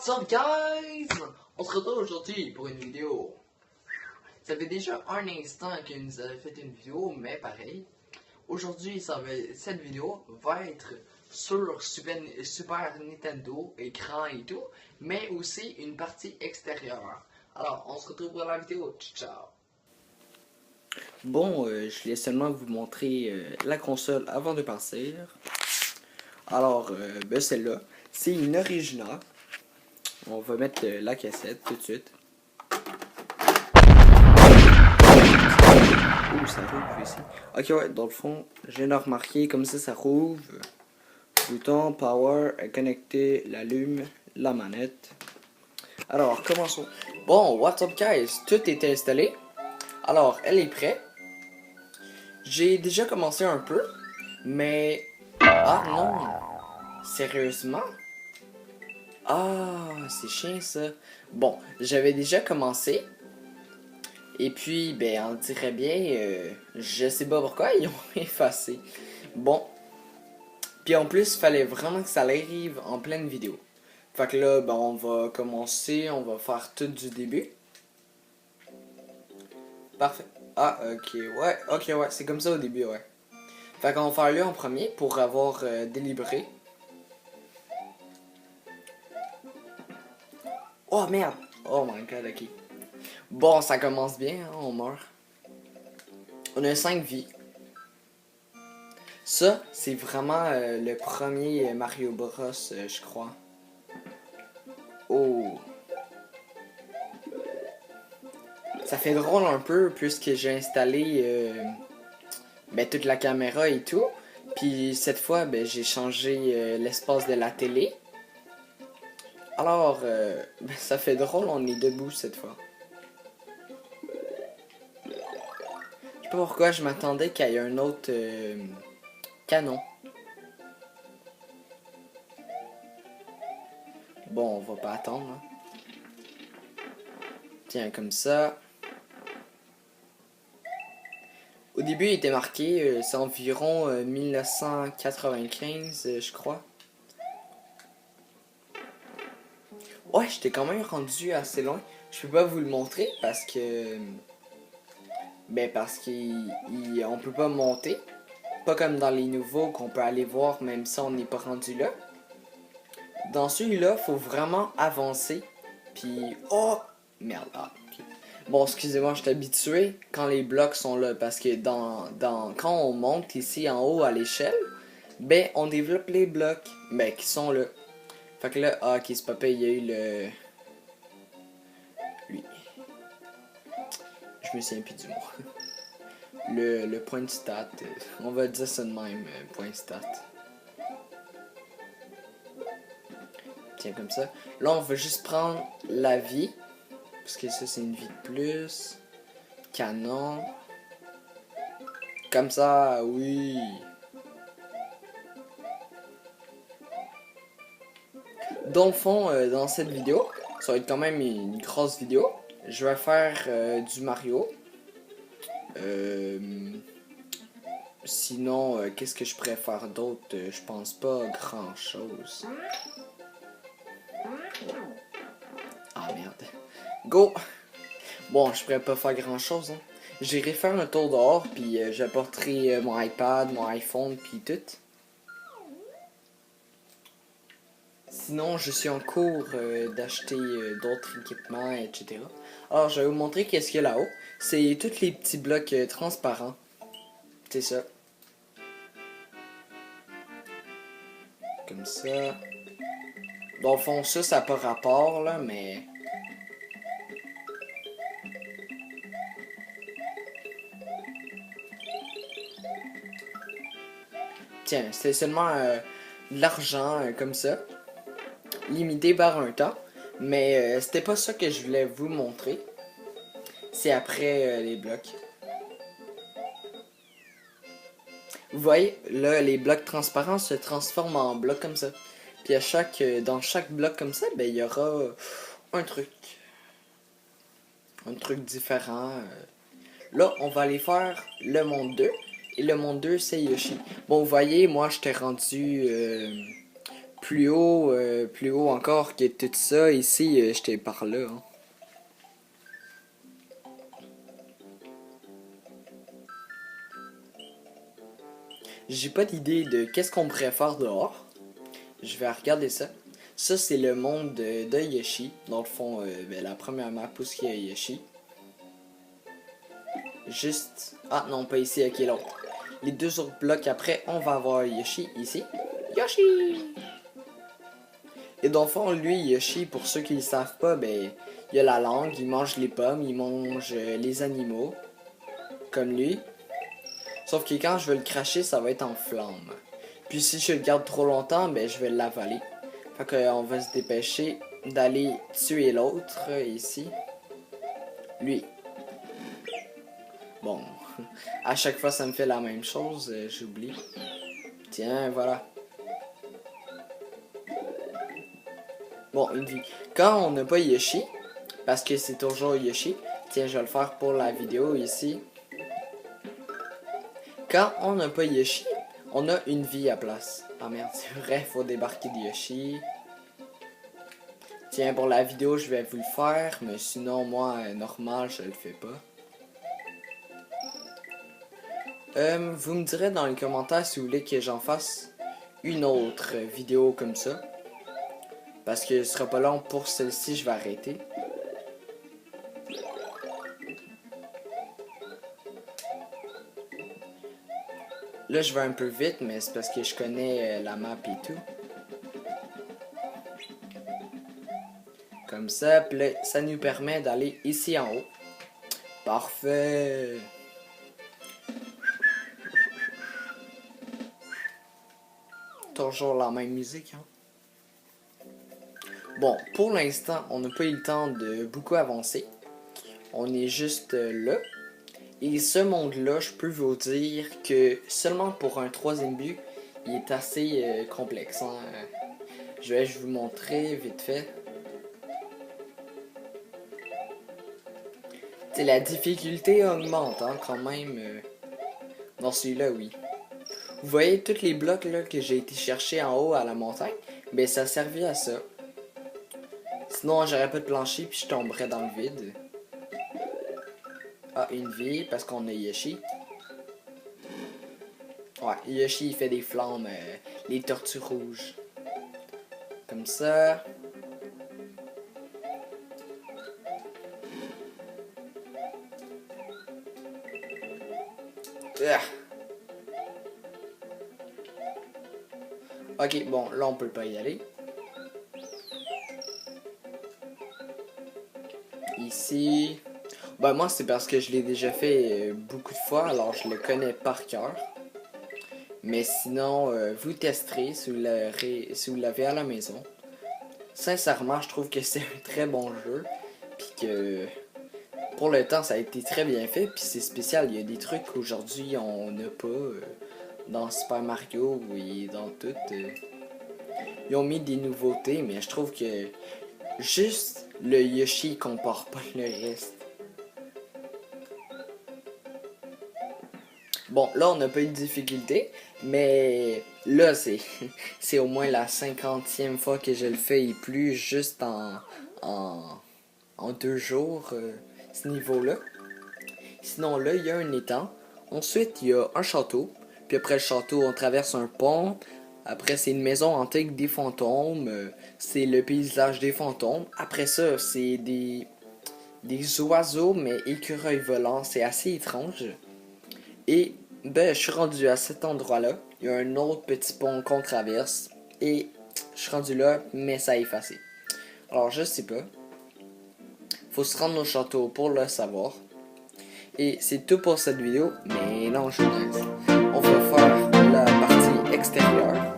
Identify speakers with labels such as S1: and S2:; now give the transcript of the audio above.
S1: What's up guys? On se retrouve aujourd'hui pour une vidéo. Ça fait déjà un instant qu'il nous avait fait une vidéo, mais pareil. Aujourd'hui, cette vidéo va être sur Super Nintendo, écran et tout, mais aussi une partie extérieure. Alors, on se retrouve pour la vidéo. Ciao!
S2: Bon, je voulais seulement vous montrer la console avant de partir. Alors, celle-là, c'est une originale. On va mettre la cassette tout de suite. Ouh, ça rouvre ici. Ok, ouais, dans le fond, je viens de remarquer comme ça rouvre. Bouton, power, connecté, l'allume, la manette. Alors, commençons. Bon, what's up guys? Tout est installé. Alors, elle est prête. J'ai déjà commencé un peu, mais... Ah non! Sérieusement? Ah, c'est chiant ça. Bon, j'avais déjà commencé. Et puis, ben, on dirait bien, je sais pas pourquoi, ils ont effacé. Bon. Puis en plus, il fallait vraiment que ça arrive en pleine vidéo. Fait que là, ben, on va commencer, on va faire tout du début. Parfait. Ah, ok, ouais, c'est comme ça au début, ouais. Fait qu'on va faire lui en premier pour avoir délibéré. Oh merde! Oh my god, ok. Bon, ça commence bien, hein, on meurt. On a 5 vies. Ça, c'est vraiment le premier Mario Bros, je crois. Oh! Ça fait drôle un peu, puisque j'ai installé ben, toute la caméra et tout. Puis cette fois, ben, j'ai changé l'espace de la télé. Alors, ben, ça fait drôle, on est debout cette fois. Je sais pas pourquoi je m'attendais qu'il y ait un autre canon. Bon, on va pas attendre. Hein. Tiens, comme ça. Au début, il était marqué, c'est environ 1995, je crois. Ouais, j'étais quand même rendu assez loin. Je peux pas vous le montrer parce que... Ben, parce qu'on peut pas monter. Pas comme dans les nouveaux qu'on peut aller voir même si on n'est pas rendu là. Dans celui-là, faut vraiment avancer. Puis... Oh! Merde, ah, ok. Bon, excusez-moi, je suis habitué quand les blocs sont là. Parce que quand on monte ici en haut à l'échelle, ben, on développe les blocs. Ben, qui sont là. Fait que là, ah, ok, c'est pas payé, il y a eu le... Lui. Je me souviens plus du mot. Le point de stat. On va dire ça de même, point stat. Tiens, comme ça. Là, on va juste prendre la vie. Parce que ça, c'est une vie de plus. Canon. Comme ça, oui. Dans le fond, dans cette vidéo, ça va être quand même une grosse vidéo. Je vais faire du Mario. Sinon, qu'est-ce que je pourrais faire d'autre? Je pense pas grand chose. Ah merde. Go! Bon, je pourrais pas faire grand chose. Hein. J'irai faire un tour dehors, puis j'apporterai mon iPad, mon iPhone, puis tout. Sinon, je suis en cours d'acheter d'autres équipements, etc. Alors, je vais vous montrer qu'est-ce qu'il y a là-haut. C'est tous les petits blocs transparents. C'est ça. Comme ça. Dans le fond, ça n'a pas rapport, là, mais... Tiens, c'est seulement de l'argent, comme ça. Limité par un temps. Mais c'était pas ça que je voulais vous montrer. C'est après les blocs. Vous voyez, là, les blocs transparents se transforment en blocs comme ça. Puis dans chaque bloc comme ça, ben, il y aura un truc. Un truc différent. Là, on va aller faire le monde 2. Et le monde 2, c'est Yoshi. Bon, vous voyez, moi, j'étais rendu plus haut encore que tout ça. Ici, j'étais par là. Hein. J'ai pas d'idée de qu'est-ce qu'on pourrait faire dehors. Je vais regarder ça. Ça, c'est le monde de Yoshi. Dans le fond, la première map où il y a Yoshi. Juste... Ah non, pas ici, ok, l'autre. Les deux autres blocs après, on va avoir Yoshi ici. Yoshi! Et dans le fond, lui, Yoshi, pour ceux qui ne le savent pas, ben, il a la langue, il mange les pommes, il mange les animaux. Comme lui. Sauf que quand je veux le cracher, ça va être en flamme. Puis si je le garde trop longtemps, ben, je vais l'avaler. Fait qu'on va se dépêcher d'aller tuer l'autre ici. Lui. Bon, à chaque fois ça me fait la même chose, j'oublie. Tiens, voilà. Bon, une vie. Quand on n'a pas Yoshi, parce que c'est toujours Yoshi, tiens, je vais le faire pour la vidéo ici. Quand on n'a pas Yoshi, on a une vie à place. Ah merde, c'est vrai, faut débarquer de Yoshi. Tiens, pour la vidéo, je vais vous le faire, mais sinon, moi, normal, je le fais pas. Vous me direz dans les commentaires si vous voulez que j'en fasse une autre vidéo comme ça. Parce que ce sera pas long pour celle-ci, je vais arrêter. Là, je vais un peu vite, mais c'est parce que je connais la map et tout. Comme ça, puis là, ça nous permet d'aller ici en haut. Parfait! Toujours la même musique, hein. Bon, pour l'instant, on n'a pas eu le temps de beaucoup avancer. On est juste là. Et ce monde-là, je peux vous dire que seulement pour un troisième but, il est assez complexe. Hein. Je vais vous montrer vite fait. T'sais, la difficulté augmente hein, quand même. Dans celui-là, oui. Vous voyez tous les blocs là, que j'ai été chercher en haut à la montagne? Ben ça servait à ça. Sinon, j'aurais pas de plancher puis je tomberais dans le vide. Ah, une vie, parce qu'on a Yoshi. Ouais, Yoshi, il fait des flammes, les tortues rouges. Comme ça. Ah. Ok, bon, là, on peut pas y aller. Ici... Ben moi c'est parce que je l'ai déjà fait beaucoup de fois, alors je le connais par cœur. Mais sinon, vous testerez si vous l'avez à la maison. Sincèrement, je trouve que c'est un très bon jeu. Puis que pour le temps, ça a été très bien fait. Puis c'est spécial, il y a des trucs qu'aujourd'hui on n'a pas dans Super Mario et dans tout. Ils ont mis des nouveautés, mais je trouve que juste le Yoshi compare pas le reste. Bon, là, on n'a pas eu de difficulté, mais là, c'est au moins la 50e fois que je le fais et plus, juste en 2 jours, ce niveau-là. Sinon, là, il y a un étang. Ensuite, il y a un château. Puis après le château, on traverse un pont. Après, c'est une maison antique des fantômes. C'est le paysage des fantômes. Après ça, c'est des oiseaux, mais écureuils volants. C'est assez étrange. Et ben, je suis rendu à cet endroit-là. Il y a un autre petit pont qu'on traverse. Et je suis rendu là, mais ça a effacé. Alors, je sais pas. Faut se rendre au château pour le savoir. Et c'est tout pour cette vidéo. Mais non, je niaise. On va faire la partie extérieure.